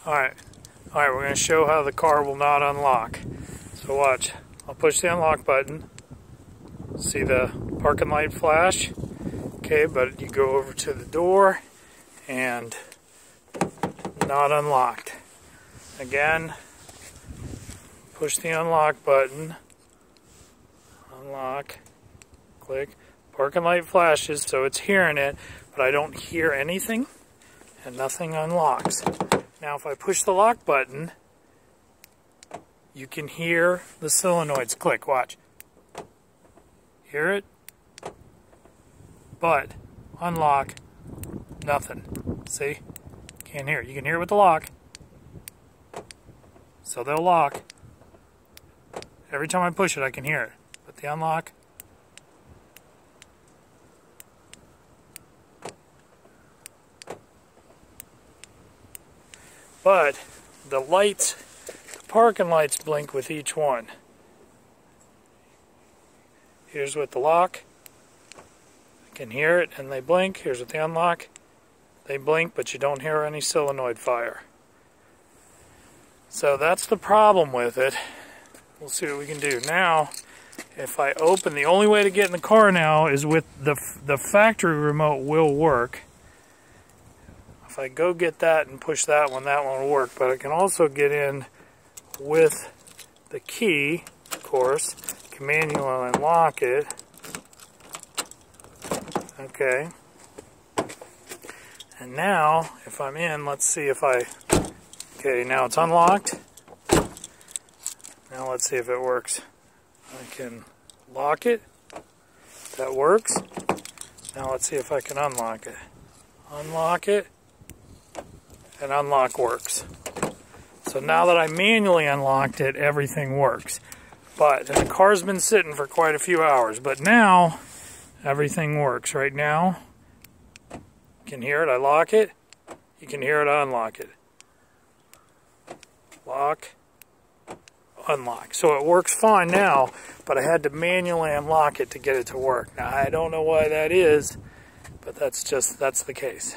Alright, we're going to show how the car will not unlock. So watch, I'll push the unlock button, see the parking light flash, okay, but you go over to the door and not unlocked. Again, push the unlock button, unlock, click, parking light flashes, so it's hearing it, but I don't hear anything and nothing unlocks. Now if I push the lock button, you can hear the solenoids click. Watch. Hear it? But unlock, nothing. See? Can't hear it. You can hear it with the lock. So they'll lock. Every time I push it, I can hear it. But the unlock, but the lights, the parking lights blink with each one. Here's with the lock. I can hear it and they blink. Here's with the unlock. They blink, but you don't hear any solenoid fire. So that's the problem with it. We'll see what we can do. Now, if I open, the only way to get in the car now is with the factory remote will work. If I go get that and push that one will work. But I can also get in with the key, of course. Can manually unlock it. Okay. And now, if I'm in, let's see if I... Okay, now it's unlocked. Now let's see if it works. I can lock it. That works. Now let's see if I can unlock it. Unlock it. And unlock works. So now that I manually unlocked it, everything works. And the car's been sitting for quite a few hours. But now, everything works. Right now, you can hear it. I lock it. You can hear it. I unlock it. Lock. Unlock. So it works fine now, but I had to manually unlock it to get it to work. Now, I don't know why that is, but that's the case.